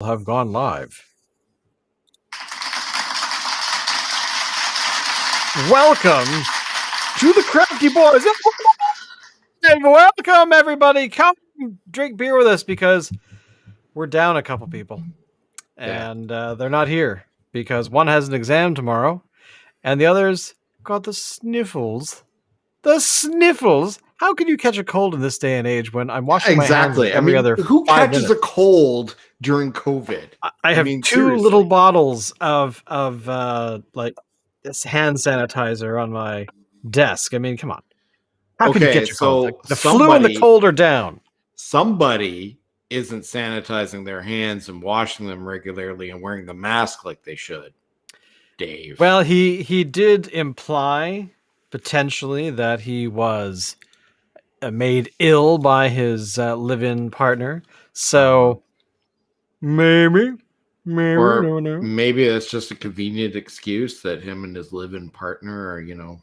Have gone live. Welcome to the Crafty Boys. And welcome, everybody. Come drink beer with us because we're down a couple people. And they're not here because one has an exam tomorrow and the other's got the sniffles. The sniffles? How can you catch a cold in this day and age when I'm washing my hands every other 5 who catches minutes? a cold during COVID? I have two little bottles of like this hand sanitizer on my desk. I mean, come on. How can you get your cold? Like, the flu and the cold are down. Somebody isn't sanitizing their hands and washing them regularly and wearing the mask like they should. Dave. Well, he did imply potentially that he was made ill by his live-in partner. So maybe, or no, no. Maybe it's just a convenient excuse that him and his live-in partner are,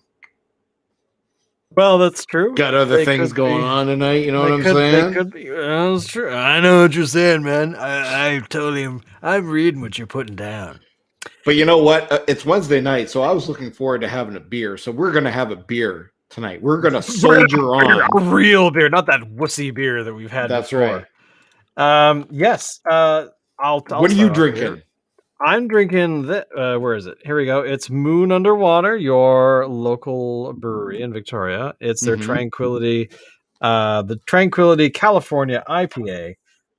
Well, that's true. got other things going on tonight. You know what I'm saying? They could be. That's true. I know what you're saying, man. I totally am. I'm reading what you're putting down. But you know what? It's Wednesday night, so I was looking forward to having a beer. So we're going to have a beer tonight. We're going to soldier on. A real beer, not that wussy beer that we've had That's before. Right. Yes. I'll what are you drinking? I'm drinking where is it? Here we go. It's Moon Underwater, your local brewery in Victoria. It's their Tranquility, the Tranquility California IPA,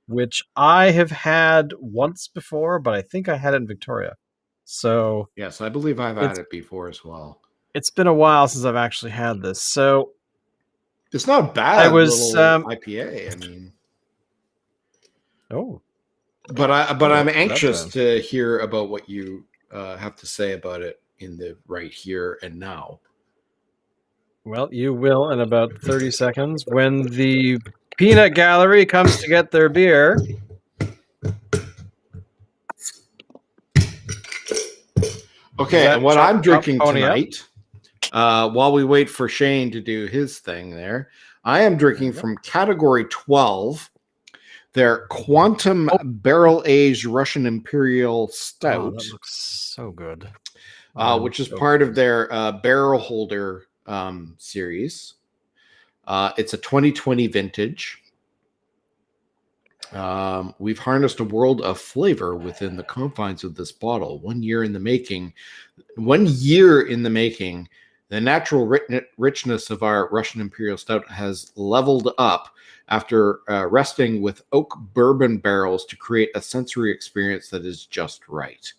which I have had once before, but I think I had it in Victoria. So yes, I believe I've had it before as well. It's been a while since I've actually had this, so it's not bad. I was IPA. I mean, but I'm anxious to hear about what you have to say about it in the right here and now. Well, you will in about 30 seconds when the peanut gallery comes to get their beer. Okay, and what I'm drinking tonight, while we wait for Shane to do his thing there, I am drinking from Category 12, their Quantum Barrel-Aged Russian Imperial Stout. Oh, that looks so good. Which is part of their Barrel Holder series. It's a 2020 vintage. We've harnessed a world of flavor within the confines of this bottle. 1 year in the making. 1 year in the making, the natural richness of our Russian Imperial Stout has leveled up after resting with oak bourbon barrels to create a sensory experience that is just right.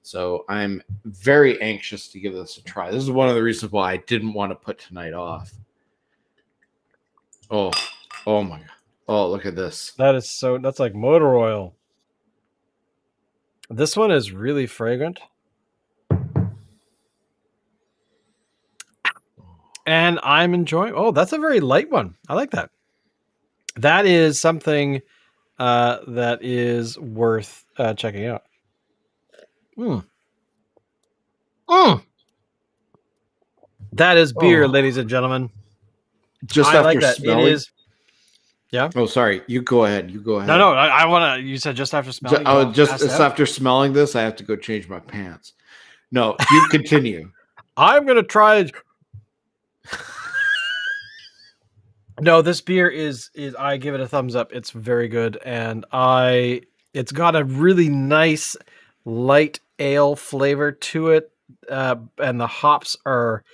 So I'm very anxious to give this a try. This is one of the reasons why I didn't want to put tonight off. Oh my God. Oh, look at this. That's like motor oil. This one is really fragrant. And I'm enjoying. Oh, that's a very light one. I like that. That is something that is worth checking out. That is beer, ladies and gentlemen. Just I after like that. smelling. It is. Yeah. Oh, sorry. You go ahead. No. I want to. You said just after smelling. After smelling this, I have to go change my pants. No, you continue. I'm gonna try. No, this beer is. I give it a thumbs up. It's very good, and it's got a really nice light ale flavor to it, and the hops are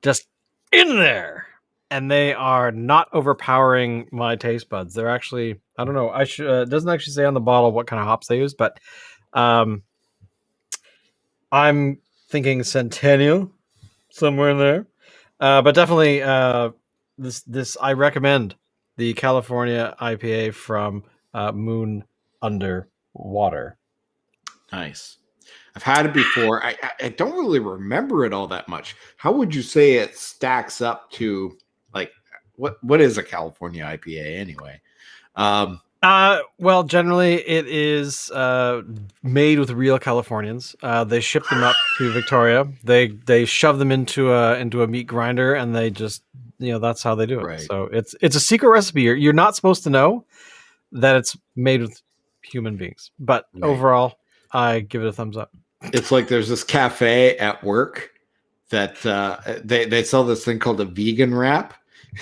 just in there. And they are not overpowering my taste buds. They're actually, I don't know. It doesn't actually say on the bottle what kind of hops they use, but I'm thinking Centennial somewhere in there. But definitely, this I recommend the California IPA from Moon Underwater. Nice. I've had it before. I don't really remember it all that much. How would you say it stacks up to? Like, what is a California IPA anyway? Well, generally it is made with real Californians. They ship them up to Victoria. They shove them into a meat grinder, and they just that's how they do it. Right. So it's a secret recipe. You're not supposed to know that it's made with human beings. But Right. overall, I give it a thumbs up. It's like there's this cafe at work that they sell this thing called a vegan wrap.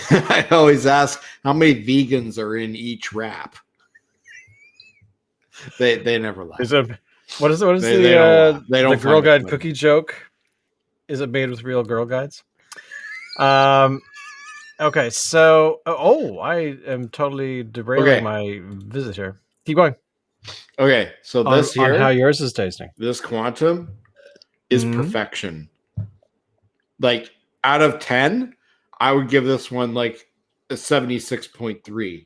I always ask how many vegans are in each wrap. They never lie. What is They don't the find Girl it Guide funny. cookie joke? Is it made with real Girl Guides? Okay, so I am totally derailing my visitor. Keep going. Okay, so this On here, how yours is tasting. this quantum is Mhm. perfection. Like out of 10, I would give this one like a 76.3.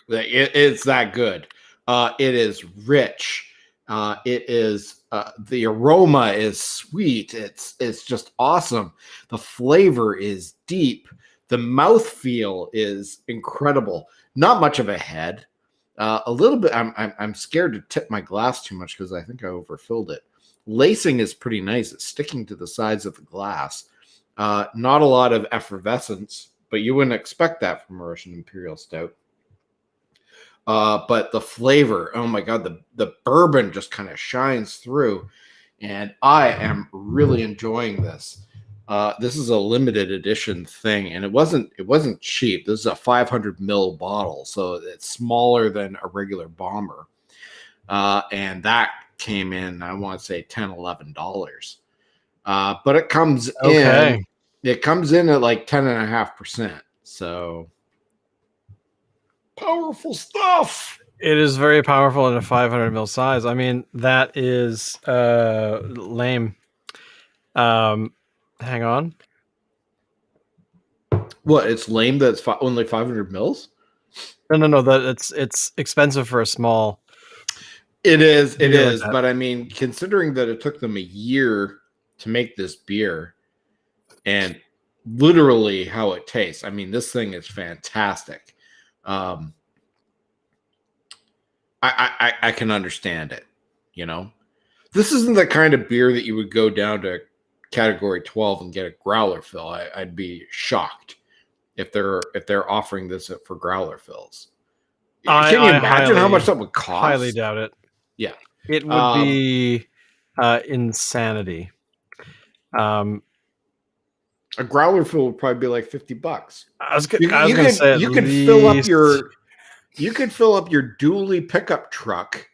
It's that good. It is rich. It is the aroma is sweet. It's just awesome. The flavor is deep. The mouthfeel is incredible. Not much of a head. A little bit. I'm scared to tip my glass too much because I think I overfilled it. Lacing is pretty nice. It's sticking to the sides of the glass. Not a lot of effervescence, but you wouldn't expect that from a Russian Imperial Stout. But the flavor, oh my god, the bourbon just kind of shines through, and I am really enjoying this. This is a limited edition thing, and it wasn't cheap. This is a 500 ml bottle, so it's smaller than a regular bomber, and that came in, I want to say $10-11. But it comes in at like 10.5%. So powerful stuff. It is very powerful in a 500 ml size. I mean, that is lame. Hang on. What? It's lame that it's only 500 mils? No. That it's expensive for a small. It is. It beer like is. that. But I mean, considering that it took them a year to make this beer, and literally how it tastes, I mean, this thing is fantastic. I can understand it. You know, this isn't the kind of beer that you would go down to category 12 and get a growler fill. I'd be shocked if they're offering this for growler fills. Can you imagine how much that would cost? Highly doubt it. Yeah, it would be insanity. A growler fill would probably be like $50. I was going to say you could fill up your dually pickup truck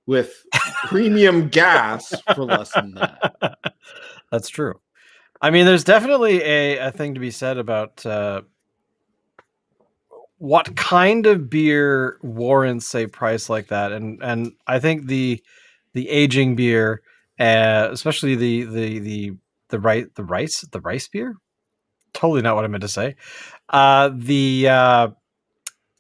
with premium gas for less than that. That's true. I mean, there's definitely a thing to be said about what kind of beer warrants a price like that, and I think the aging beer, especially the rice beer, totally not what I meant to say. The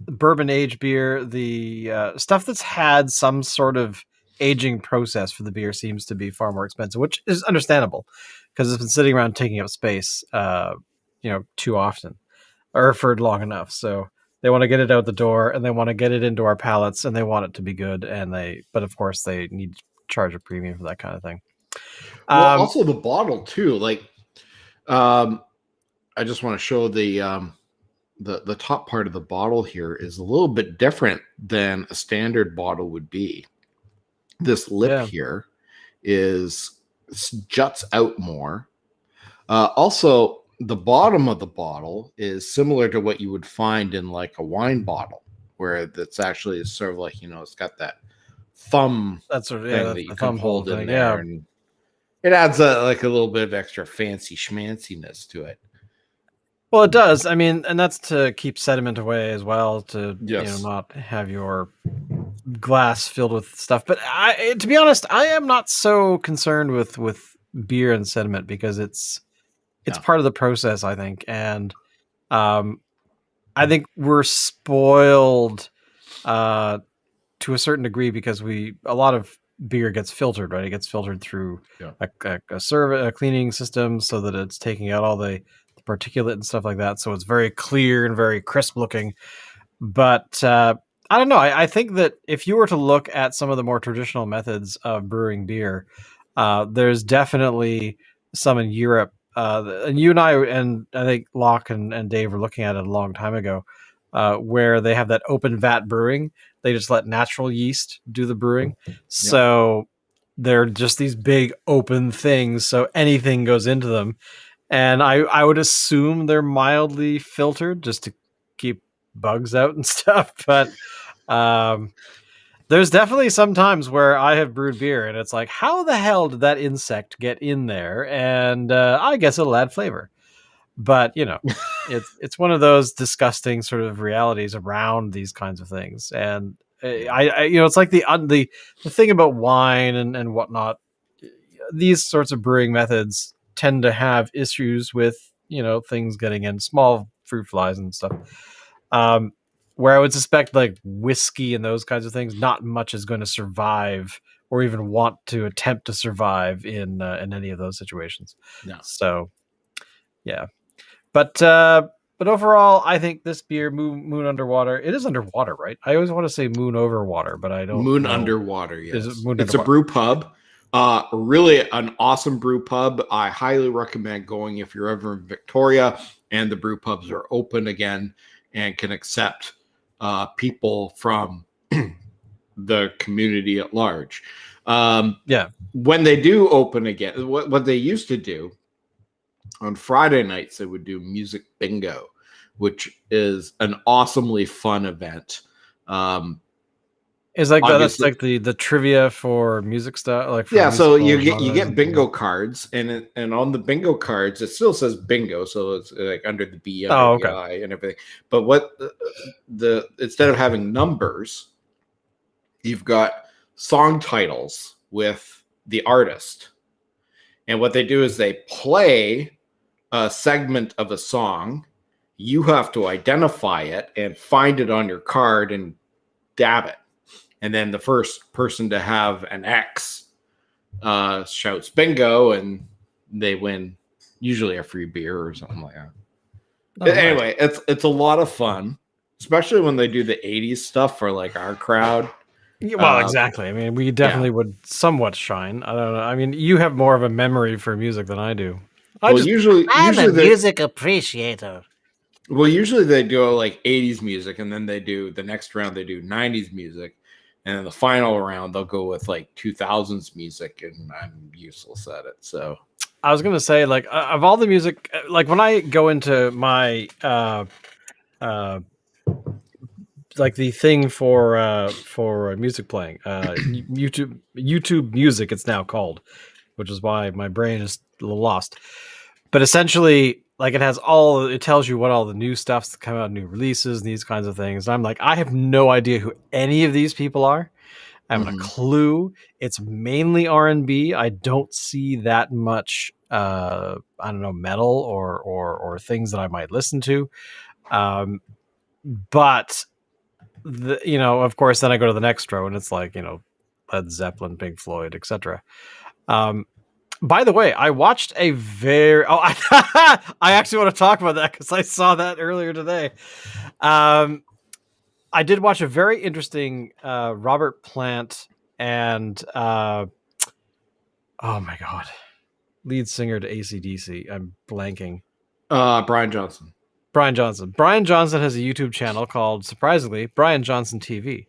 bourbon aged beer, the stuff that's had some sort of aging process for the beer seems to be far more expensive, which is understandable because it's been sitting around taking up space, too often or for long enough. So they want to get it out the door and they want to get it into our palates and they want it to be good. But of course they need to charge a premium for that kind of thing. Well, also the bottle too. Like, I just want to show the top part of the bottle here is a little bit different than a standard bottle would be. This lip here juts out more. Also, the bottom of the bottle is similar to what you would find in like a wine bottle, where that's actually sort of like, it's got that thumb thing that you can hold in there, and it adds a little bit of extra fancy schmanciness to it. Well, it does. I mean, and that's to keep sediment away as well, to not have your glass filled with stuff. But to be honest, I am not so concerned with beer and sediment because it's part of the process, I think, and I think we're spoiled to a certain degree because a lot of beer gets filtered, right? It gets filtered through a cleaning system so that it's taking out all the particulate and stuff like that. So it's very clear and very crisp looking. But I don't know. I think that if you were to look at some of the more traditional methods of brewing beer, there's definitely some in Europe. And you and I think Locke and Dave were looking at it a long time ago. where they have that open vat brewing. They just let natural yeast do the brewing. So they're just these big open things. So anything goes into them. And I would assume they're mildly filtered just to keep bugs out and stuff. But there's definitely some times where I have brewed beer and it's like, how the hell did that insect get in there? And I guess it'll add flavor. But it's one of those disgusting sort of realities around these kinds of things. And I it's like the thing about wine and whatnot. These sorts of brewing methods tend to have issues with things getting in, small fruit flies and stuff. Where I would suspect like whiskey and those kinds of things, not much is going to survive or even want to attempt to survive in any of those situations. No. So yeah. But overall, I think this beer, Moon Underwater, it is underwater, right? I always want to say Moon Over Water, but I don't Moon know. Underwater, yes. Is it Moon It's Underwater? a brew pub. Really an awesome brew pub. I highly recommend going if you're ever in Victoria and the brew pubs are open again and can accept people from the community at large. When they do open again, what they used to do on Friday nights, they would do music bingo, which is an awesomely fun event. Is like that's like the trivia for music stuff, like for so you get bingo cards, and on the bingo cards it still says bingo, so it's like under the B, under the I, and everything. But what the instead of having numbers, you've got song titles with the artist, and what they do is they play a segment of a song. You have to identify it and find it on your card and dab it. And then the first person to have an X shouts bingo, and they win usually a free beer or something like that. But anyway, it's a lot of fun, especially when they do the 80s stuff for like our crowd. Well, exactly. I mean, we definitely would somewhat shine. I don't know. I mean, you have more of a memory for music than I do. I'm a music appreciator. Well, usually they do like 80s music, and then they do the next round, they do 90s music. And then the final round, they'll go with like 2000s music, and I'm useless at it. So I was gonna say, like, of all the music, like when I go into my like the thing for music playing, YouTube Music, it's now called, which is why my brain is a little lost. But essentially, like it tells you what all the new stuff's come out, new releases, and these kinds of things. And I'm like, I have no idea who any of these people are. I haven't a clue. It's mainly R&B. I don't see that much I don't know, metal or things that I might listen to. But of course, then I go to the next row and it's like, Led Zeppelin, Pink Floyd, etc. By the way, I watched a I actually want to talk about that because I saw that earlier today. I did watch a very interesting Robert Plant and oh my god, lead singer to AC/DC. I'm blanking. Brian Johnson. Brian Johnson has a YouTube channel called, surprisingly, Brian Johnson TV.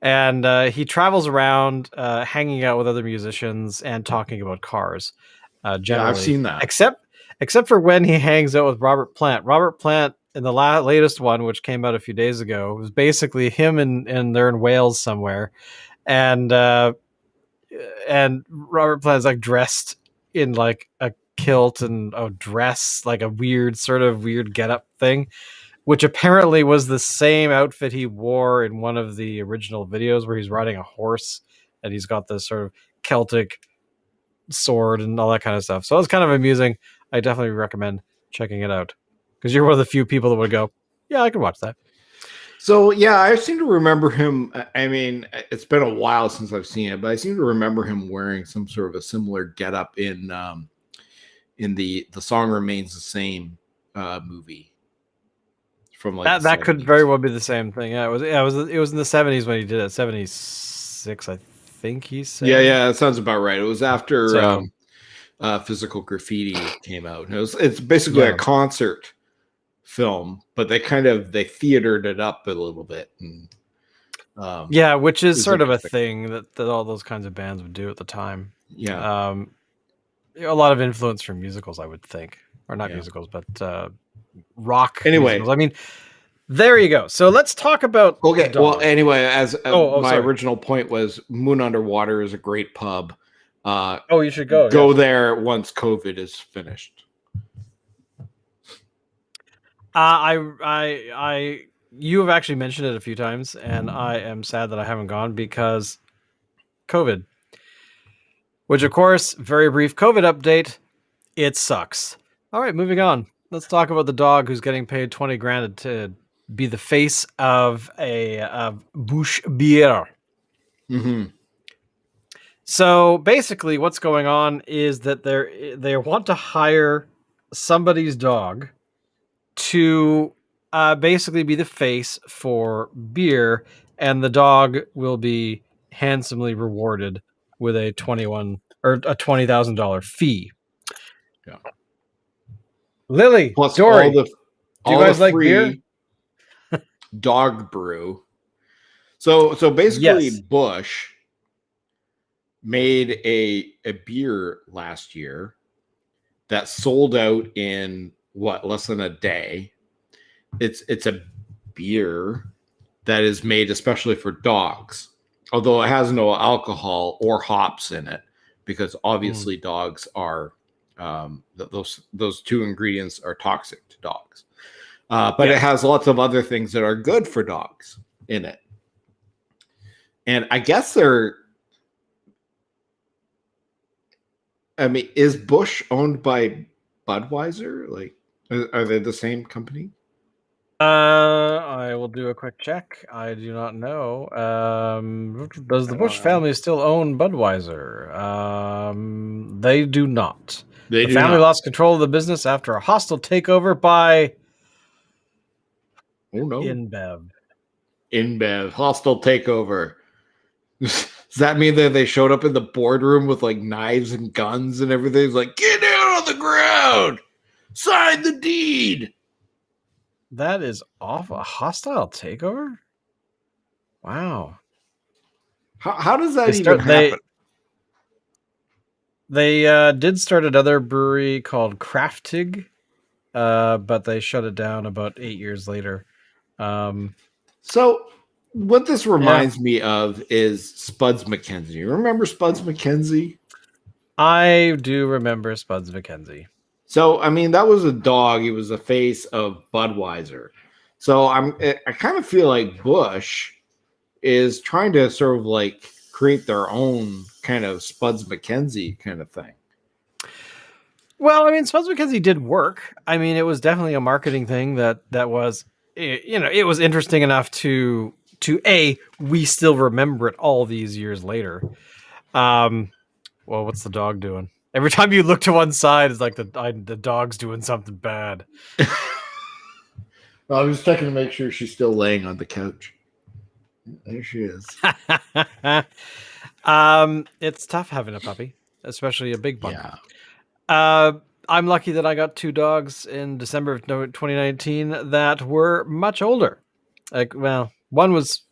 And he travels around hanging out with other musicians and talking about cars. Generally. Yeah, I've seen that. Except for when he hangs out with Robert Plant. Robert Plant, in the latest one, which came out a few days ago, was basically him and they're in Wales somewhere. And Robert Plant is like dressed in like a kilt and a dress, like a weird getup thing, which apparently was the same outfit he wore in one of the original videos where he's riding a horse and he's got this sort of Celtic sword and all that kind of stuff. So it's kind of amusing. I definitely recommend checking it out because you're one of the few people that would go, yeah, I could watch that. So yeah, I seem to remember him. I mean, it's been a while since I've seen it, but I seem to remember him wearing some sort of a similar getup in the Song Remains the Same movie. From like that could very well be the same thing. Yeah, it was in the 70s when he did it. 76, I think he said. Yeah, that sounds about right. It was after Physical Graffiti came out. It's basically a concert film, but they theatered it up a little bit. And, yeah, which is it's sort of a interesting. thing that all those kinds of bands would do at the time. Yeah. A lot of influence from musicals, I would think, or not Yeah. musicals, but rock Anyway. musicals. I mean, there you go. So let's talk about Okay. the dog. Well, anyway, as my sorry. original point was, Moon Underwater is a great pub. You should go. Go yes. there once COVID is finished. You have actually mentioned it a few times, and I am sad that I haven't gone because COVID. Which, of course, very brief COVID update. It sucks. All right, moving on. Let's talk about the dog who's getting paid 20 grand to be the face of a Busch beer. Mm-hmm. So basically, what's going on is that they want to hire somebody's dog to basically be the face for beer, and the dog will be handsomely rewarded with a $20,000 fee. Yeah. Lily, Plus Dory, do you guys like free beer? dog brew. So basically, Yes. Busch made a beer last year that sold out in less than a day. It's a beer that is made especially for dogs, although it has no alcohol or hops in it, because obviously dogs are those two ingredients are toxic to dogs. But it has lots of other things that are good for dogs in it. And I guess is Busch owned by Budweiser? Like, are they the same company? I will do a quick check. I do not know. Does the Busch family still own Budweiser? They do not. The family lost control of the business after a hostile takeover by InBev. InBev, hostile takeover. Does that mean that they showed up in the boardroom with like knives and guns and everything? It's like, get down on the ground, sign the deed. That is awful. A hostile takeover? Wow. How does that even happen? They did start another brewery called Crafty, but they shut it down about 8 years later. So what this reminds me of is Spuds MacKenzie. Remember Spuds MacKenzie? I do remember Spuds MacKenzie. So, I mean, that was a dog. He was the face of Budweiser. So I kind of feel like Busch is trying to sort of like create their own kind of Spuds MacKenzie kind of thing. Well, I mean, Spuds MacKenzie did work. I mean, it was definitely a marketing thing that was, it was interesting enough to we still remember it all these years later. Well, what's the dog doing? Every time you look to one side, it's like the dog's doing something bad. I was checking to make sure she's still laying on the couch. There she is. It's tough having a puppy, especially a big one. Yeah. I'm lucky that I got 2 dogs in December of 2019 that were much older. Like, well, one was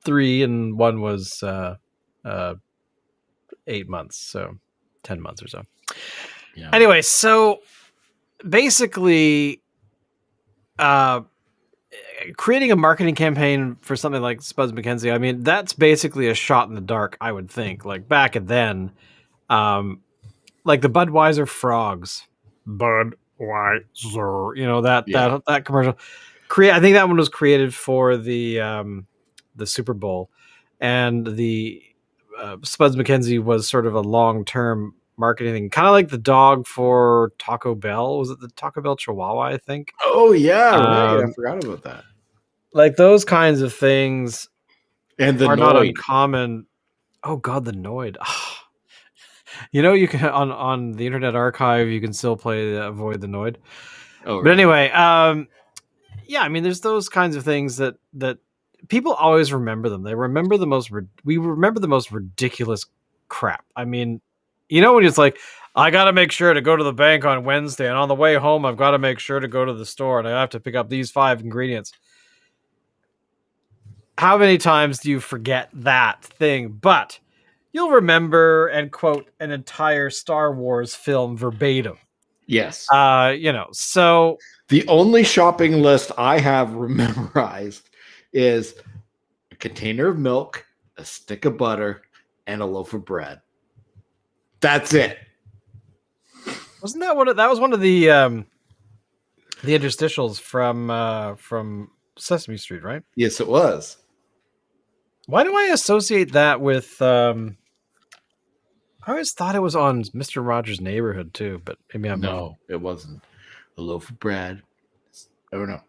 3 and one was 8 months, so 10 months or so. Yeah. Anyway, so basically, creating a marketing campaign for something like Spuds MacKenzie, I mean, that's basically a shot in the dark, I would think. Like back then, like the Budweiser frogs, Budweiser, that commercial. I think that one was created for the Super Bowl, and the Spuds MacKenzie was sort of a long-term marketing thing, kind of like the dog for Taco Bell. Was it the Taco Bell Chihuahua, I think? Oh yeah, right. I forgot about that. Like those kinds of things, and the are Noid. Not uncommon. Oh God, the Noid. You can on the Internet Archive, you can still play Avoid the Noid. Oh, but anyway, yeah, I mean, there's those kinds of things that people always remember them. We remember the most ridiculous crap. I mean, You know, when it's like, I got to make sure to go to the bank on Wednesday, and on the way home, I've got to make sure to go to the store, and I have to pick up these 5 ingredients. How many times do you forget that thing? But you'll remember and quote an entire Star Wars film verbatim. Yes. So The only shopping list I have memorized is a container of milk, a stick of butter, and a loaf of bread. That's it. wasn't that that was one of the interstitials from Sesame Street, right? Yes, it was. Why do I associate that with I always thought it was on Mr. Rogers' Neighborhood too, but maybe I'm wrong. No, it wasn't. A loaf of bread. I don't know.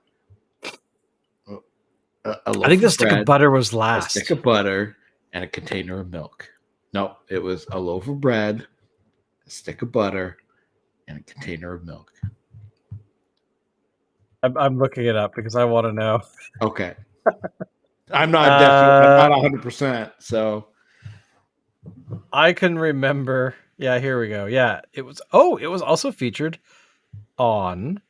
A loaf I think the of stick bread, of butter was a last. stick of butter, and a container of milk. No, it was a loaf of bread, a stick of butter, and a container of milk. I'm looking it up because I want to know. Okay. I'm not definitely, I'm not 100%. So I can remember. Yeah, here we go. Yeah, it was. Oh, it was also featured on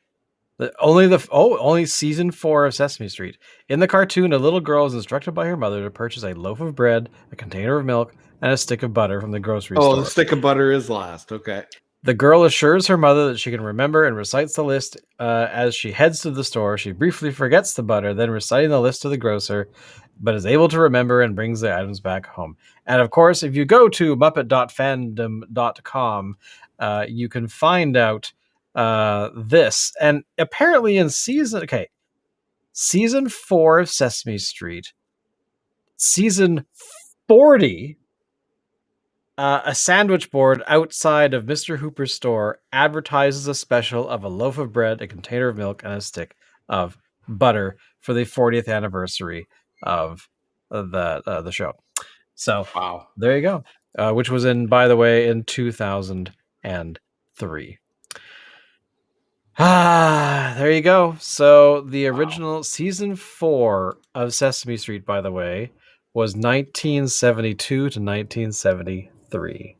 only season 4 of Sesame Street. In the cartoon, a little girl is instructed by her mother to purchase a loaf of bread, a container of milk, and a stick of butter from the grocery store. the stick of butter is last. Okay. The girl assures her mother that she can remember and recites the list as she heads to the store. She briefly forgets the butter, then reciting the list to the grocer, but is able to remember and brings the items back home. And of course, if you go to muppet.fandom.com, you can find out this. And apparently in season 4 of Sesame Street, season 40, a sandwich board outside of Mr. Hooper's store advertises a special of a loaf of bread, a container of milk, and a stick of butter for the 40th anniversary of the show. So Wow. there you go. Which was by the way, in 2003. There you go. So the original season 4 of Sesame Street, by the way, was 1972 to 1973. The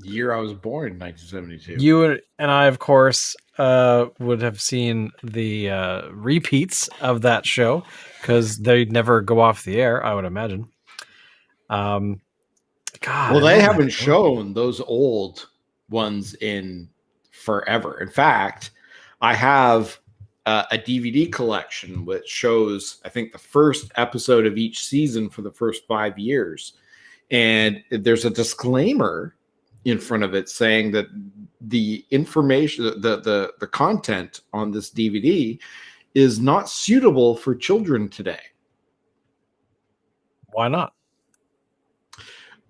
year I was born, 1972. You and I, of course, would have seen the repeats of that show because they'd never go off the air, I would imagine. God, Well, they haven't shown those old ones in forever. In fact, I have a DVD collection which shows, I think, the first episode of each season for the first 5 years. And there's a disclaimer in front of it saying that the information, the content on this DVD is not suitable for children today. Why not?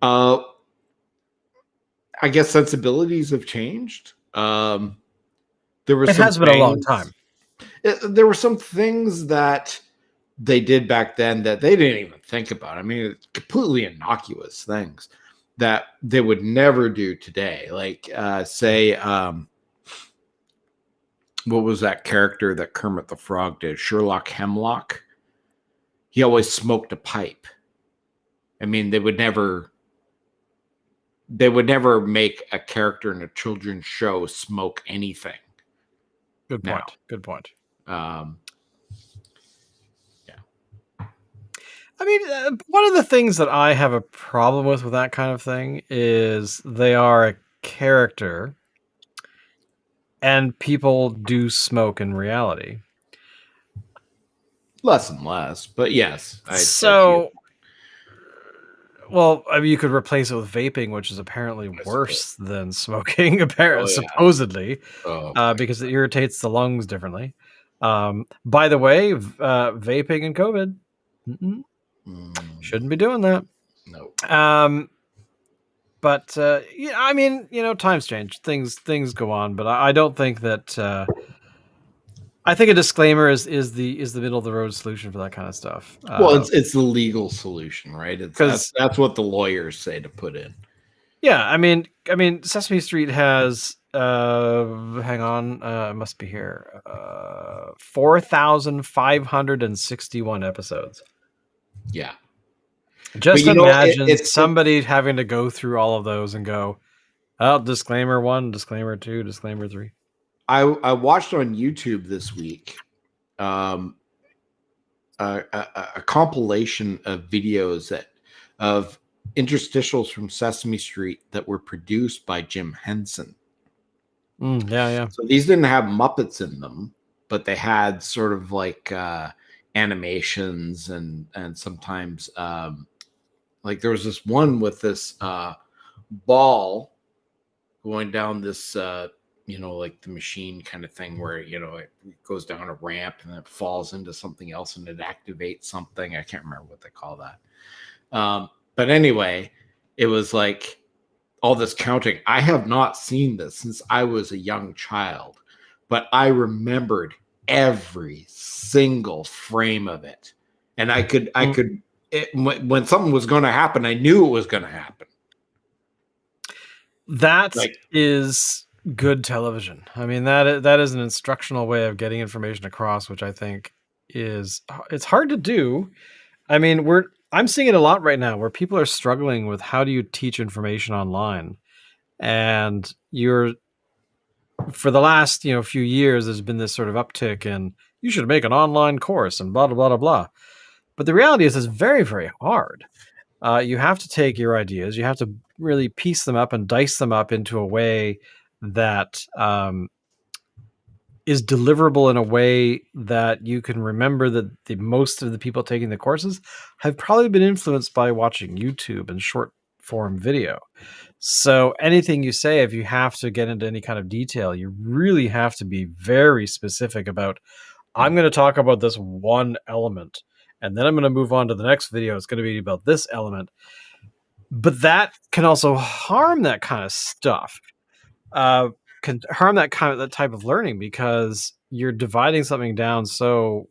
I guess sensibilities have changed. There was it has been a long time. There were some things that they did back then that they didn't even think about. I mean, completely innocuous things that they would never do today. Like, say, what was that character that Kermit the Frog did? Sherlock Hemlock. He always smoked a pipe. I mean, they would never make a character in a children's show smoke anything. Good point. Now. Good point. I mean, one of the things that I have a problem with that kind of thing is they are a character and people do smoke in reality. Less and less, but yes. Well, I mean, you could replace it with vaping, which is apparently worse than smoking, supposedly, because it irritates the lungs differently. By the way, vaping and COVID. Shouldn't be doing that. No. But yeah, I mean, times change, things go on, but I don't think that. I think a disclaimer is the middle of the road solution for that kind of stuff. Well, it's the legal solution, right? That's what the lawyers say to put in. Yeah, I mean, Sesame Street has hang on, it must be here, 4,561 episodes. Yeah. Just imagine somebody having to go through all of those and go, Disclaimer 1, disclaimer 2, disclaimer 3. I watched on YouTube this week a compilation of videos of interstitials from Sesame Street that were produced by Jim Henson. Yeah. So these didn't have Muppets in them, but they had sort of like animations and sometimes like there was this one with this ball going down this like the machine kind of thing where it goes down a ramp and then it falls into something else and it activates something. I can't remember what they call that. But anyway, it was like all this counting. I have not seen this since I was a young child, but I remembered every single frame of it. And when something was going to happen, I knew it was going to happen. That is good television. I mean, that is an instructional way of getting information across, which I think it's hard to do. I mean, I'm seeing it a lot right now where people are struggling with how do you teach information online. And for the last, few years, there's been this sort of uptick in you should make an online course and blah, blah, blah, blah, blah. But the reality is it's very, very hard. You have to take your ideas, you have to really piece them up and dice them up into a way that is deliverable in a way that you can remember that the most of the people taking the courses have probably been influenced by watching YouTube and short form video. So anything you say, if you have to get into any kind of detail, you really have to be very specific about, I'm going to talk about this one element, and then I'm going to move on to the next video. It's going to be about this element. But that can also harm that kind of stuff. Can harm that type of learning because you're dividing something down so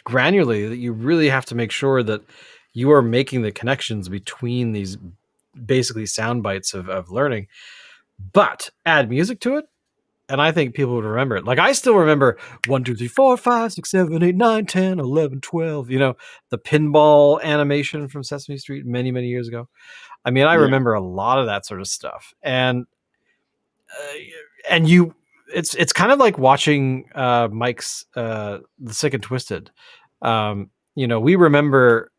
granularly that you really have to make sure that you are making the connections between these basically sound bites of learning, but add music to it. And I think people would remember it. Like I still remember 1, 2, 3, 4, 5, 6, 7, 8, 9, 10, 11, 12, the pinball animation from Sesame Street many, many years ago. I mean, I remember a lot of that sort of stuff. And it's kind of like watching Mike's The Sick and Twisted. We remember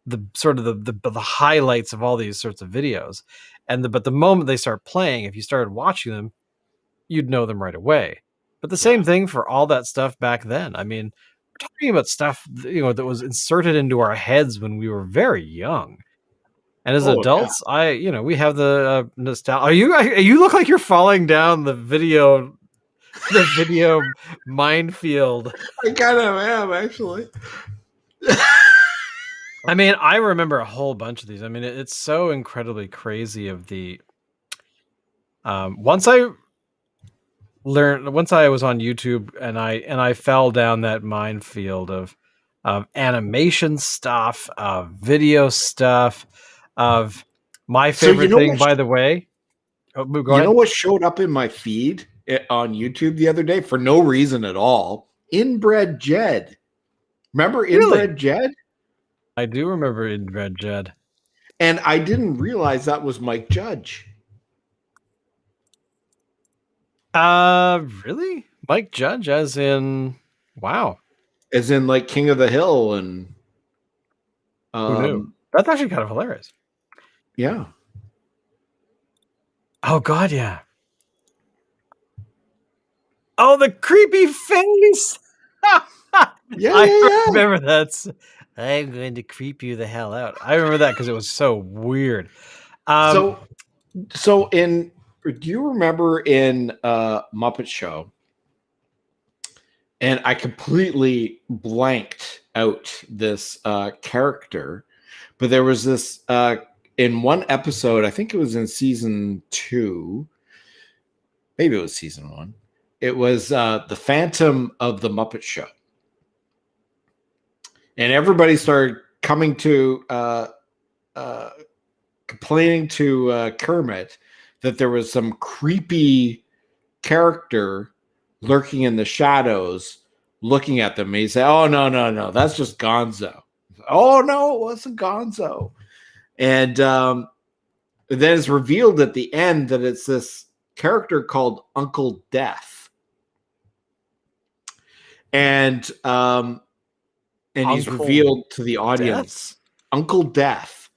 the sort of the highlights of all these sorts of videos, but the moment they start playing, if you started watching them, you'd know them right away. But the same thing for all that stuff back then. I mean, we're talking about stuff that was inserted into our heads when we were very young. And as adults, we have the nostalgia. You look like you're falling down the video minefield. I kind of am, actually. I mean, I remember a whole bunch of these. I mean, it's so incredibly crazy of the once I was on YouTube and I fell down that minefield of animation stuff, of video stuff, of my favorite thing, by the way. Go ahead. Know what showed up in my feed on YouTube the other day for no reason at all? Inbred Jed. Remember Inbred Jed? I do remember Inbred Jed. And I didn't realize that was Mike Judge. Really? Mike Judge as in, wow. As in like King of the Hill and... who knew? That's actually kind of hilarious. Yeah. Oh, God, yeah. Oh, the creepy face! I remember that. I'm going to creep you the hell out. I remember that because it was so weird. Do you remember in Muppet Show? And I completely blanked out this character, but there was this in one episode. I think it was in season 2. Maybe it was season 1. It was the Phantom of the Muppet Show. And everybody started coming to complaining to Kermit that there was some creepy character lurking in the shadows looking at them. And he said, oh, no, that's just Gonzo. Oh, no, it wasn't Gonzo. And then it's revealed at the end that it's this character called Uncle Death. And he's Uncle revealed to the audience, Uncle Death.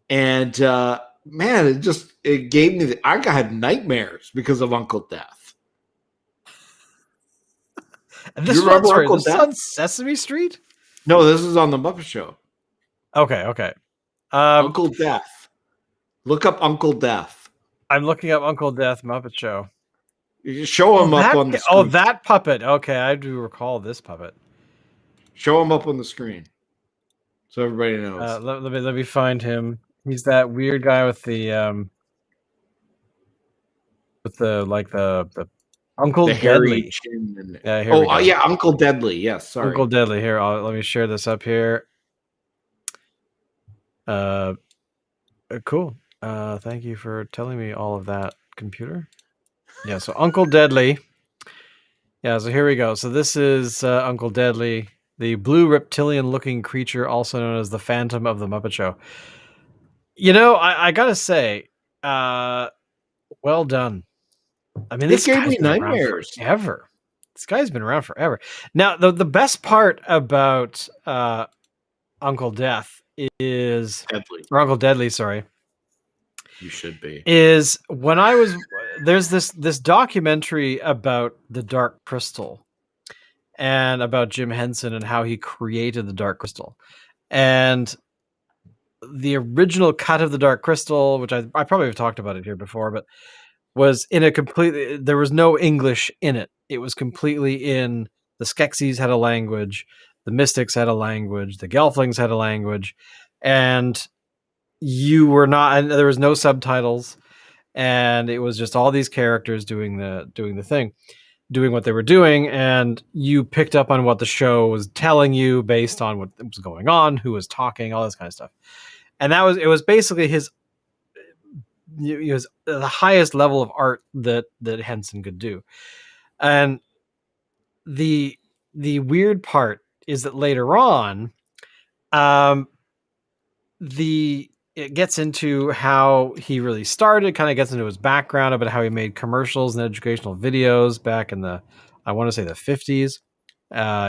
And man, it gave me I had nightmares because of Uncle Death. And this remember Uncle this is Death? on Sesame Street? No, this is on the Muppet Show. Okay. Uncle Death. Look up Uncle Death. I'm looking up Uncle Death Muppet Show. You show him up on the screen. Oh, that puppet. Okay, I do recall this puppet. Show him up on the screen, so everybody knows. Let me find him. He's that weird guy with the Uncle Deadly. Chin yeah, Uncle Deadly. Yes, sorry, Uncle Deadly. Here, let me share this up here. Cool. Thank you for telling me all of that, computer. Yeah, so Uncle Deadly. Yeah, so here we go. So this is Uncle Deadly, the blue reptilian-looking creature, also known as the Phantom of the Muppet Show. You know, I gotta say, well done. I mean, this gave guy's me been nightmares. Forever. This guy's been around forever. Now, the best part about Uncle Death is Uncle Deadly, sorry. You should be. Is when I was there's this documentary about the Dark Crystal and about Jim Henson and how he created the Dark Crystal. And the original cut of the Dark Crystal, which I probably have talked about it here before, but was in a completely, there was no English in it. It was completely in, the Skeksis had a language, the Mystics had a language, the Gelflings had a language, and you were not, and there was no subtitles, and it was just all these characters doing the thing, doing what they were doing, and you picked up on what the show was telling you based on what was going on, who was talking, all this kind of stuff. And it was basically his, it was the highest level of art that Henson could do. And the weird part is that later on, it gets into how he really started, kind of gets into his background about how he made commercials and educational videos back in the, I want to say the 50s,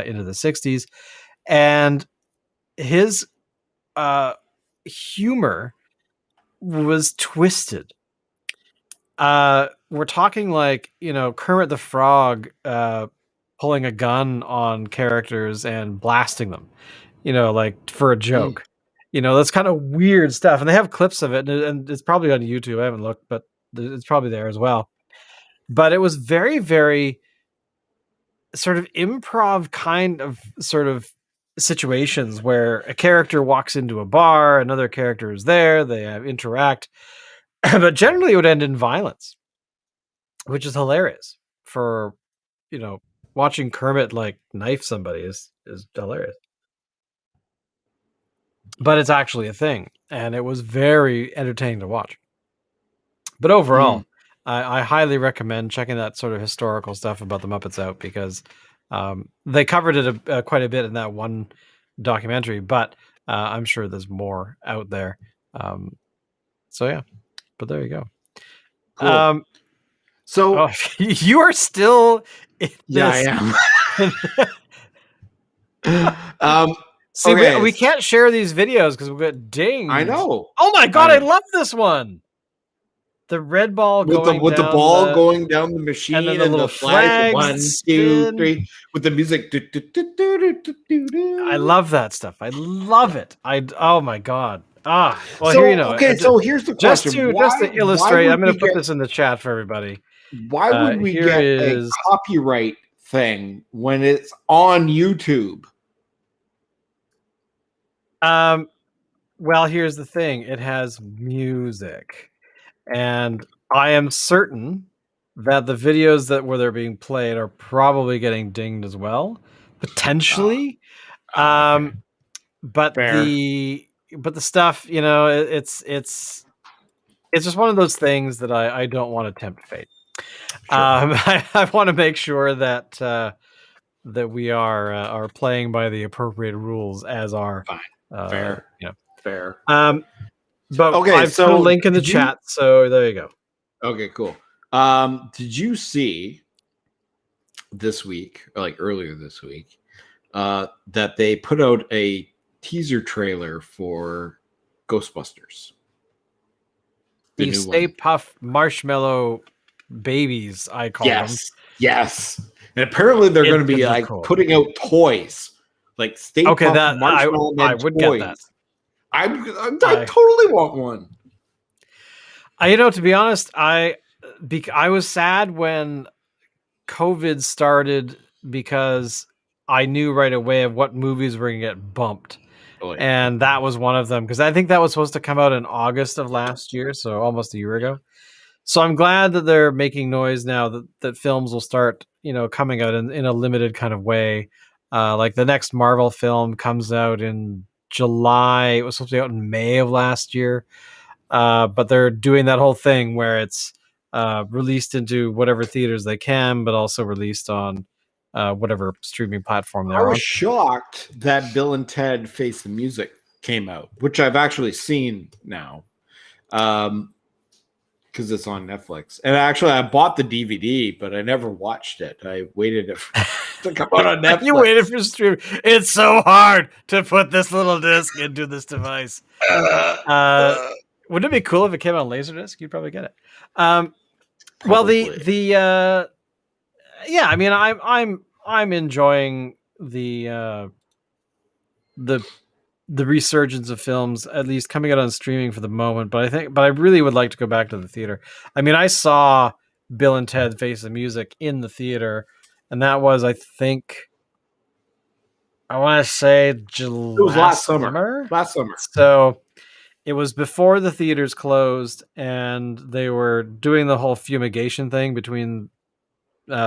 into the 60s. And his humor was twisted. We're talking like, Kermit the Frog pulling a gun on characters and blasting them, like for a joke. That's kind of weird stuff. And they have clips of it, and it's probably on YouTube. I haven't looked, but it's probably there as well. But it was very, very sort of improv kind of sort of situations where a character walks into a bar, another character is there, they interact, but generally it would end in violence, which is hilarious. For watching Kermit like knife somebody is hilarious. But it's actually a thing, and it was very entertaining to watch. But overall, I highly recommend checking that sort of historical stuff about the Muppets out, because they covered it quite a bit in that one documentary, but I'm sure there's more out there. So yeah, but there you go. Cool. So you are still in I am. See, we can't share these videos because we got dinged. I know. Oh my god, I love this one. The red ball with the ball going down the machine, and then the little flags. 1, 2, 3 with the music. I love that stuff. I love it. Oh my god. Well, so, here okay, so here's the question. Just to illustrate, I'm going to put this in the chat for everybody. Why would we get a copyright thing when it's on YouTube? Well, here's the thing. It has music. And I am certain that the videos where they're being played are probably getting dinged as well. Potentially. Okay. But Fair. the stuff, it's just one of those things that I don't want to tempt fate. Sure. I want to make sure that that we are playing by the appropriate rules, as are Fine. Fair. Fair. Fair. But Okay, I've put a so link in the did you- chat, so there you go. Okay, cool. Did you see this week, or like earlier this week, that they put out a teaser trailer for Ghostbusters? The The new Stay one. Puft Marshmallow Babies, I call them. Yes. And apparently they're going to be It's like cool. putting out toys, like Stay Okay, Puft that Marshmallow I Man would toys. get that. I totally want one. To be honest, I was sad when COVID started because I knew right away of what movies were going to get bumped. Oh, yeah. And that was one of them, because I think that was supposed to come out in August of last year, so almost a year ago. So I'm glad that they're making noise now that films will start, coming out in a limited kind of way. Like the next Marvel film comes out in July. It was supposed to be out in May of last year. But they're doing that whole thing where it's released into whatever theaters they can, but also released on whatever streaming platform they're I was on. shocked that Bill and Ted Face the Music came out, which I've actually seen now, because it's on Netflix. And actually, I bought the DVD, but I never watched it. I waited to come out on Netflix. You waited for streaming. It's so hard to put this little disc into this device. Wouldn't it be cool if it came on Laserdisc? You'd probably get it. Well, yeah. I mean, I'm enjoying the resurgence of films, at least coming out on streaming for the moment. But I really would like to go back to the theater. I mean, I saw Bill and Ted Face the Music in the theater, and that was, I think, I want to say it was last summer. Last summer. So it was before the theaters closed, and they were doing the whole fumigation thing between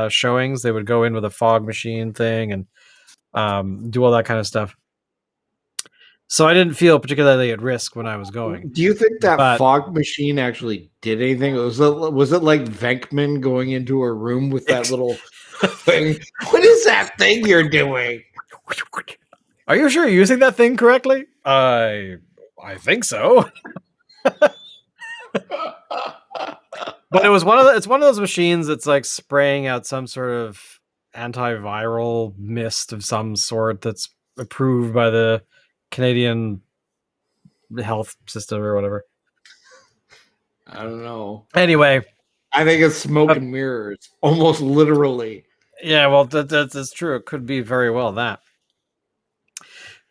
showings. They would go in with a fog machine thing and do all that kind of stuff. So I didn't feel particularly at risk when I was going. Do you think that fog machine actually did anything? Was it like Venkman going into a room with that little thing? What is that thing you're doing? Are you sure you're using that thing correctly? I think so. But it's one of those machines that's like spraying out some sort of antiviral mist of some sort that's approved by the Canadian health system or whatever. I don't know. Anyway, I think it's smoke and mirrors, almost literally. Yeah, well, that's true. It could be very well that.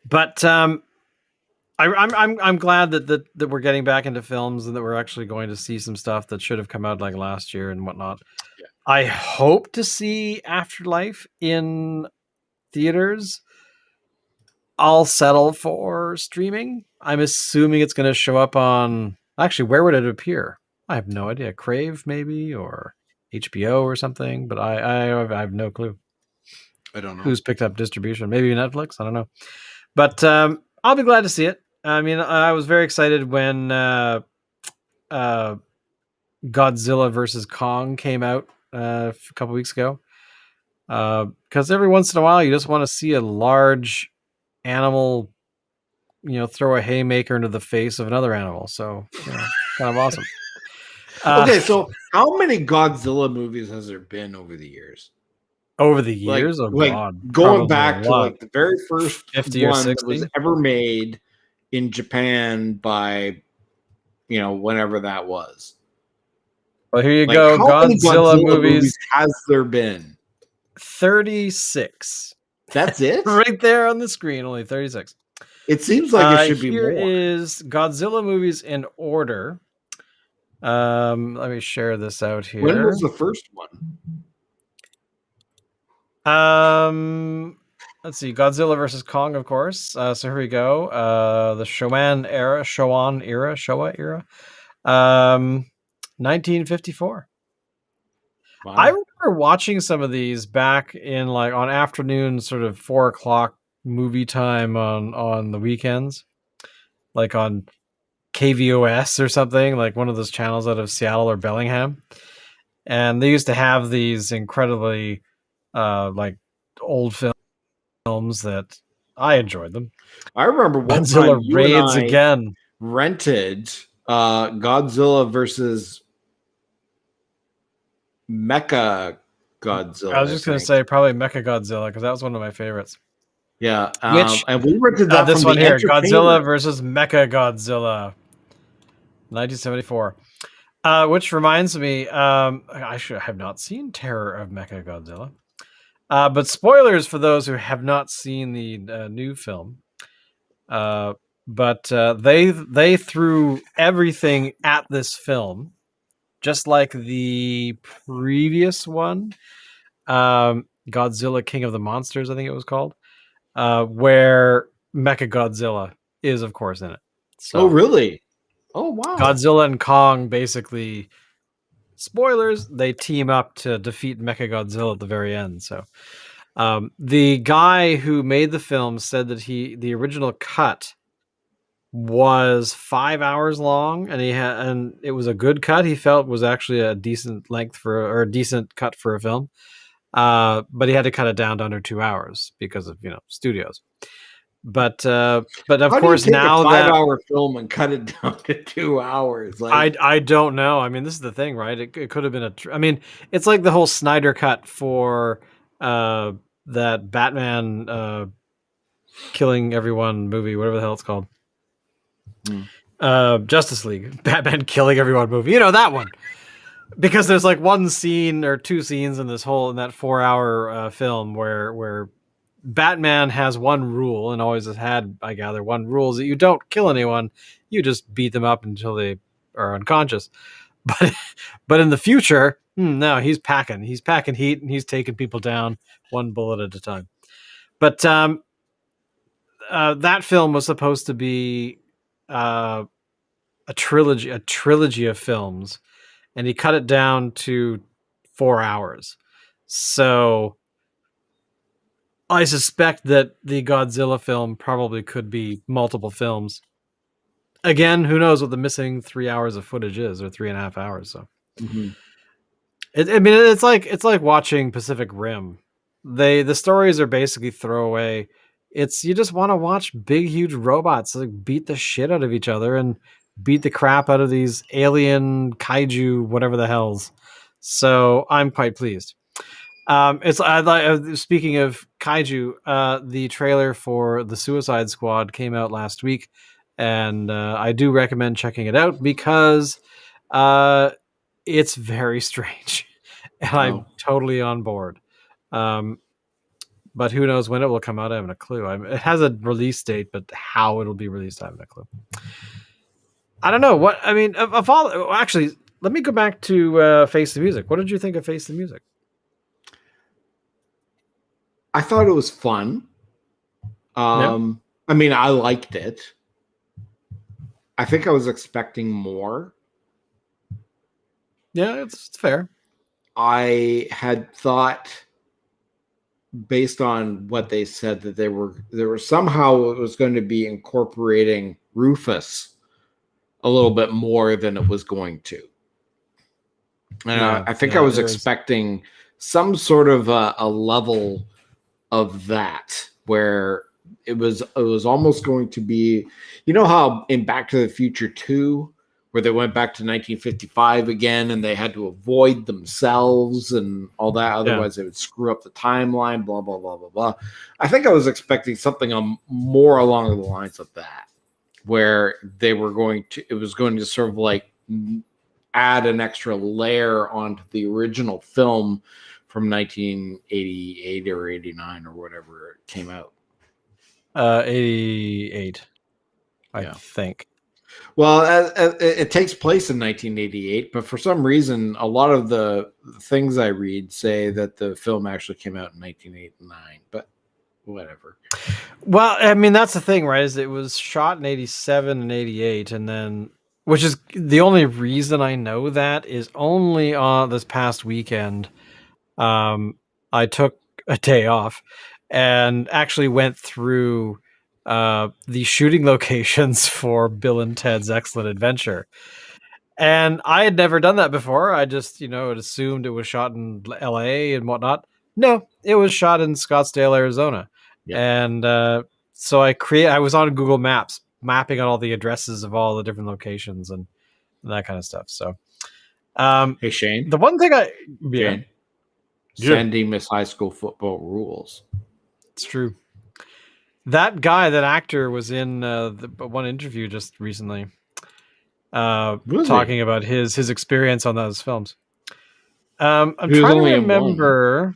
But I'm glad that we're getting back into films and that we're actually going to see some stuff that should have come out like last year and whatnot. Yeah. I hope to see Afterlife in theaters. I'll settle for streaming. I'm assuming it's going to show up on. Actually, where would it appear? I have no idea. Crave maybe, or HBO or something. But I have no clue. I don't know who's picked up distribution. Maybe Netflix. I don't know. But I'll be glad to see it. I mean, I was very excited when Godzilla versus Kong came out a couple weeks ago. Because every once in a while, you just want to see a large animal, throw a haymaker into the face of another animal. So, kind of awesome. Okay, so how many Godzilla movies has there been over the years? Over the years? God. Going back to like the very first 50 one or 60 that was ever made in Japan by, whenever that was. Well, here you go. How many Godzilla movies has there been? 36. That's it? Right there on the screen, only 36. It seems like it should be more. Here is Godzilla movies in order. Let me share this out here. When was the first one? Let's see. Godzilla versus Kong, of course. So here we go. The Showa era. 1954. Wow. I remember watching some of these back in on afternoon, sort of 4:00 movie time on the weekends, like on KVOS or something, like one of those channels out of Seattle or Bellingham. And they used to have these incredibly old films that I enjoyed them. I remember one Godzilla time raids again. rented Godzilla versus Mecha I was Godzilla, I just going to think. say probably Mecha Godzilla because that was one of my favorites. Yeah, Which and we rented that this from one the here, Godzilla Entertainer. versus Mecha Godzilla, 1974. Which reminds me, I have not seen Terror of Mecha Godzilla. But spoilers for those who have not seen the new film. But they threw everything at this film, just like the previous one, Godzilla King of the Monsters, I think it was called, where Mecha Godzilla is, of course, in it. Oh, So really? Oh, wow. Godzilla and Kong basically, spoilers, they team up to defeat Mecha Godzilla at the very end. So the guy who made the film said that the original cut was 5 hours long, and it was a good cut. He felt was actually a decent length or a decent cut for a film. But he had to cut it down to under 2 hours because of studios. But of How do you course, take a now that 5-hour film and cut it down to 2 hours? I don't know. I mean, this is the thing, right? It could have been I mean, it's like the whole Snyder cut for that Batman killing everyone movie, whatever the hell it's called. Justice League, Batman killing everyone movie. That one. Because there's like one scene or two scenes in that 4-hour film where Batman has one rule and always has had, I gather, one rule is that you don't kill anyone, you just beat them up until they are unconscious. But in the future, no, he's packing heat and he's taking people down one bullet at a time. But that film was supposed to be a trilogy of films, and he cut it down to 4 hours. So I suspect that the Godzilla film probably could be multiple films. Again, who knows what the missing 3 hours of footage is, or 3.5 hours. So, it's like watching Pacific Rim. The stories are basically throwaway. You just want to watch big, huge robots like beat the shit out of each other and beat the crap out of these alien kaiju, whatever the hells. So I'm quite pleased. Speaking of kaiju, the trailer for the Suicide Squad came out last week, and I do recommend checking it out because it's very strange, and I'm totally on board. But who knows when it will come out? I haven't a clue. It has a release date, but how it'll be released, I haven't a clue. I don't know what I mean. Actually, let me go back to Face the Music. What did you think of Face the Music? I thought it was fun. I mean, I liked it. I think I was expecting more. Yeah, it's fair. I had thought, based on what they said, that there were somehow it was going to be incorporating Rufus a little bit more than it was going to. And I think I was expecting some sort of a level of that where it was almost going to be, how in Back to the Future 2, where they went back to 1955 again and they had to avoid themselves and all that, otherwise they would screw up the timeline, blah blah blah blah blah. I think I was expecting something more along the lines of that, where it was going to sort of like add an extra layer onto the original film from 1988 or 89 or whatever it came out. 88, I think. Well, it takes place in 1988, but for some reason, a lot of the things I read say that the film actually came out in 1989, but whatever. Well, I mean, that's the thing, right? Is it was shot in 87 and 88, and then, which is the only reason I know that is only on this past weekend. I took a day off and actually went through the shooting locations for Bill and Ted's Excellent Adventure. And I had never done that before. I just, had assumed it was shot in LA and whatnot. No, it was shot in Scottsdale, Arizona. Yeah. And so I was on Google Maps mapping out all the addresses of all the different locations and that kind of stuff. So, Hey, Shane. the one thing Shane. Yeah. Sending Miss High School Football rules. It's true. That guy, that actor, was in the one interview just recently, talking about his experience on those films. I'm trying to remember.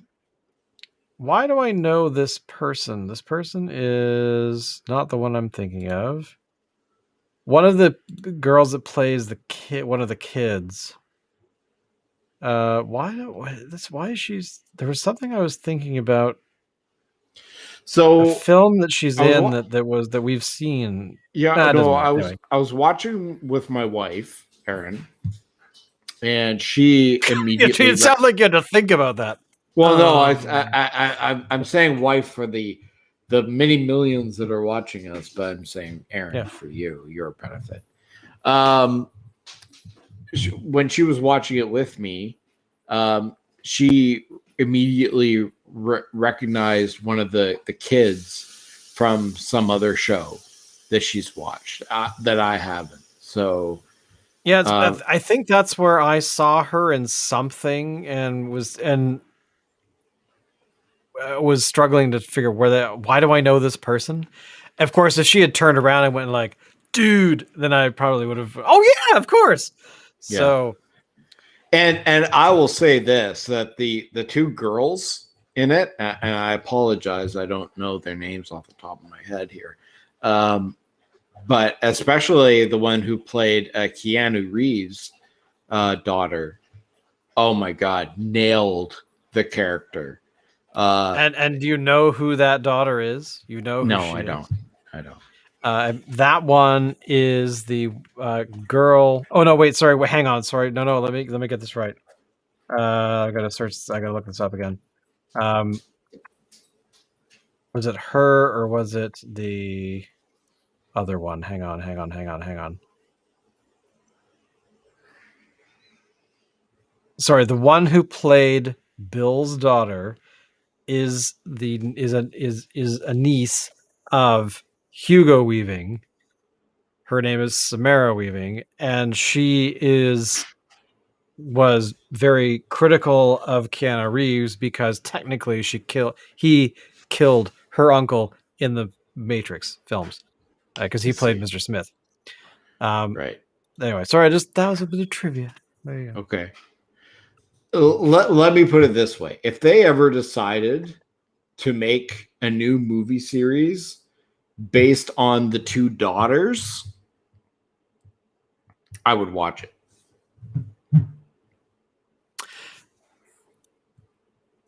Why do I know this person? This person is not the one I'm thinking of. One of the girls that plays the kid, one of the kids. Why is she's? There was something I was thinking about. So a film that she's in that we've seen. Yeah, no, I was watching with my wife, Erin, and she immediately. It sounds like you had to think about that. Well, no, I'm saying wife for the many millions that are watching us, but I'm saying Erin for you, your benefit. When she was watching it with me, she immediately recognized one of the kids from some other show that she's watched that I haven't. So yeah, I think that's where I saw her in something and was struggling to figure why do I know this person? Of course, if she had turned around and went like, dude, then I probably would have. Oh yeah, of course. Yeah. So, and I will say this, that the two girls in it, and I apologize, I don't know their names off the top of my head here, but especially the one who played Keanu Reeves' daughter. Oh my God, nailed the character. And do you know who that daughter is? You know who no, she I is? don't. I don't. That one is the girl. Oh no, wait, sorry. Hang on, sorry. No. Let me get this right. I gotta search. I gotta look this up again. Was it her or was it the other one? Hang on. Sorry, the one who played Bill's daughter is a niece of Hugo Weaving. Her name is Samara Weaving, and she was very critical of Keanu Reeves because technically he killed her uncle in the Matrix films because he played Mr. Smith. Right. Anyway, sorry, that was a bit of trivia. There you go. Okay. Let me put it this way. If they ever decided to make a new movie series based on the two daughters, I would watch it.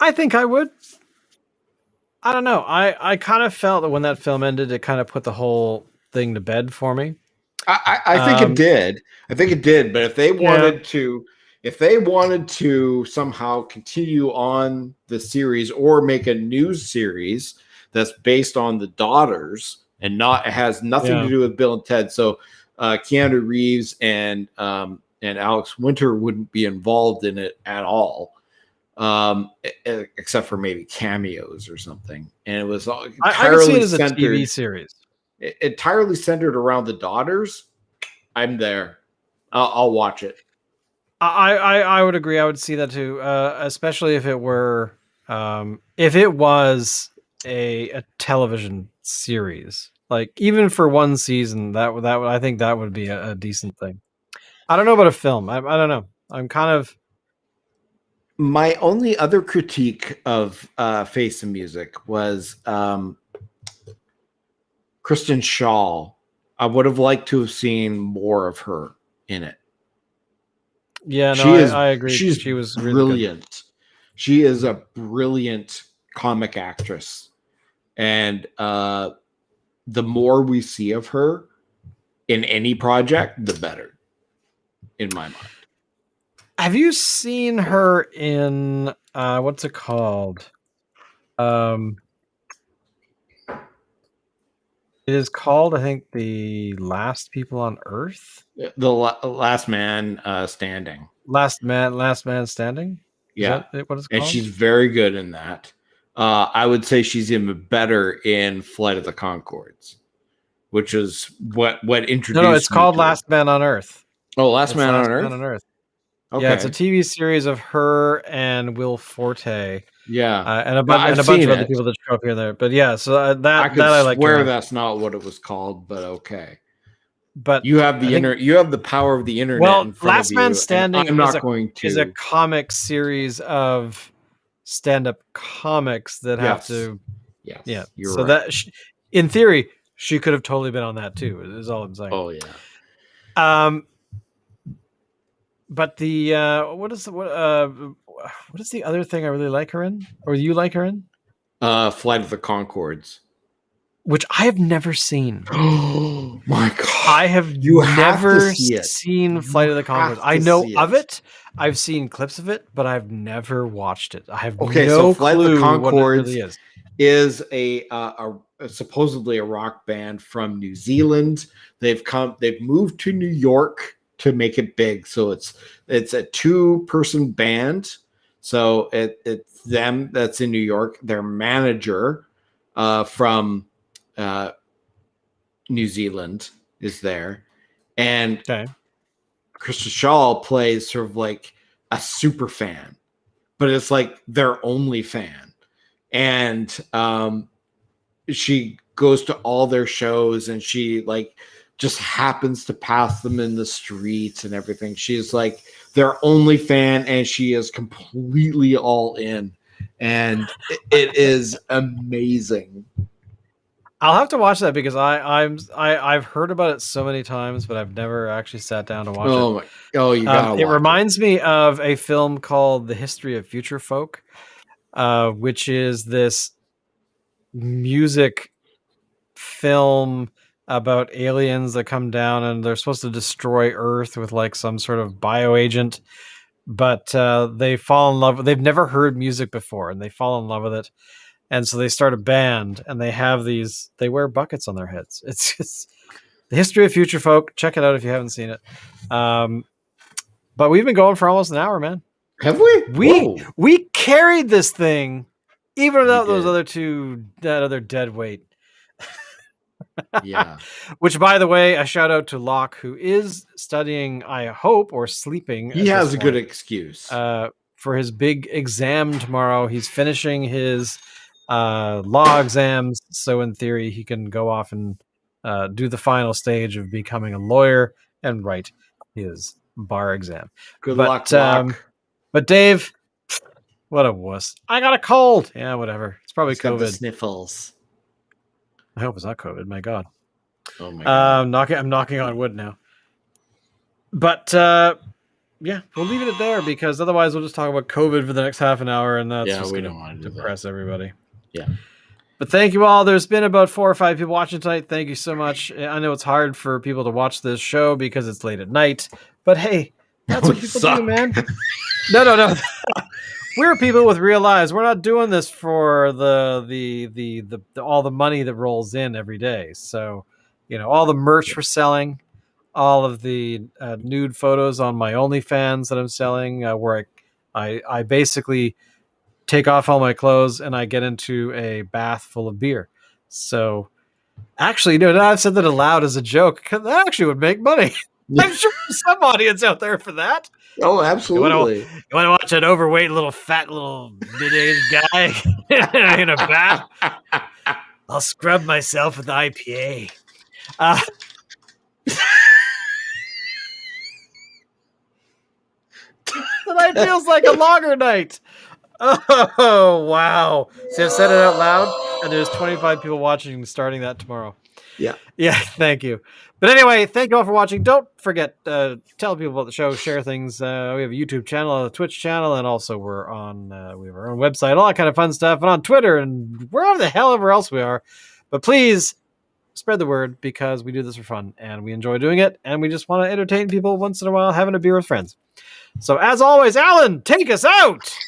I think I would. I don't know. I kind of felt that when that film ended, it kind of put the whole thing to bed for me. I think it did. I think it did. But if they wanted to somehow continue on the series or make a new series that's based on the daughters and it has nothing to do with Bill and Ted. So Keanu Reeves and Alex Winter wouldn't be involved in it at all, except for maybe cameos or something. And it was entirely I could see it as a TV series. Entirely centered around the daughters. I'm there. I'll watch it. I would agree. I would see that too, especially if it was a television series, like even for one season. That would I think that would be a decent thing. I don't know about a film. I don't know. I'm kind of. My only other critique of Face and Music was Kristen Schaal. I would have liked to have seen more of her in it. Yeah, no, I agree. She was brilliant. Really, she is a brilliant comic actress. And the more we see of her in any project, the better, in my mind. Have you seen her in what's it called? It is called, I think, The Last People on Earth. The Last Man Standing. Last Man Standing? Yeah. Is that what it's called? And she's very good in that. I would say she's even better in Flight of the Conchords. which is what introduced. No, it's me called to it. Last Man on Earth. Oh, Last It's Man Last on Earth. Man on Earth. Okay. Yeah, it's a TV series of her and Will Forte. Yeah, and a bunch of other people that show up here and there. But yeah, so I like. Swear that's not what it was called, but okay. But you have the you have the power of the internet. Well, in front Last of Man you, Standing I'm not going to. is a comic series of stand-up comics that have to. Yes. Yeah. You're so right. that in theory, she could have totally been on that too. Is all I'm saying. Oh yeah. But the what is the other thing I really like her in, or you like her in? Flight of the Conchords, which I have never seen. Oh my god! I have never seen Flight of the Conchords. I know of it. I've seen clips of it, but I've never watched it. I have no Flight clue of the Conchords what it really is a supposedly a rock band from New Zealand. They've moved to New York to make it big. So it's a 2-person band. So it's them that's in New York. Their manager from New Zealand is there, and Krista Shaw plays sort of like a super fan, but it's like their only fan, and she goes to all their shows, and she like just happens to pass them in the streets and everything. She's like their only fan, and she is completely all in, and it is amazing. I'll have to watch that because I've heard about it so many times, but I've never actually sat down to watch it. You gotta it reminds me of a film called The History of Future Folk, which is this music film about aliens that come down and they're supposed to destroy Earth with like some sort of bioagent, but they fall in love. They've never heard music before, and they fall in love with it. And so they start a band, and they wear buckets on their heads. It's The History of Future Folk. Check it out if you haven't seen it. But we've been going for almost an hour, man. Have we? We carried this thing, even without that other dead weight. Yeah. Which, by the way, a shout out to Locke, who is studying, I hope, or sleeping. He has a good excuse. For his big exam tomorrow. He's finishing his law exams, so in theory he can go off and do the final stage of becoming a lawyer and write his bar exam. Good luck, Locke. But Dave, what a wuss. I got a cold. Yeah, whatever. It's probably He's COVID. got the sniffles. I hope it's not COVID. My God. Oh my God. I'm knocking on wood now. But yeah, we'll leave it there because otherwise we'll just talk about COVID for the next half an hour, and that's just we gonna don't want to depress everybody. Yeah. But thank you all. There's been about 4 or 5 people watching tonight. Thank you so much. I know it's hard for people to watch this show because it's late at night, but hey, that's what people do, man. No. We're people with real lives. We're not doing this for the all the money that rolls in every day. So, all the merch we're selling, all of the nude photos on my OnlyFans that I'm selling, where I basically take off all my clothes and I get into a bath full of beer. So actually, now I've said that aloud as a joke, because that actually would make money. I'm sure there's some audience out there for that. Oh, absolutely. You want to watch an overweight, fat little mid-aged guy in a bath? I'll scrub myself with IPA. Tonight feels like a longer night. Oh, wow. See, I've said it out loud, and there's 25 people watching starting that tomorrow. Yeah, thank you. But anyway, thank you all for watching. Don't forget, tell people about the show, share things. We have a YouTube channel, a Twitch channel, and also we're on, we have our own website, all that kind of fun stuff, and on Twitter, and wherever the hell ever else we are. But please, spread the word, because we do this for fun, and we enjoy doing it, and we just want to entertain people once in a while, having a beer with friends. So as always, Alan, take us out!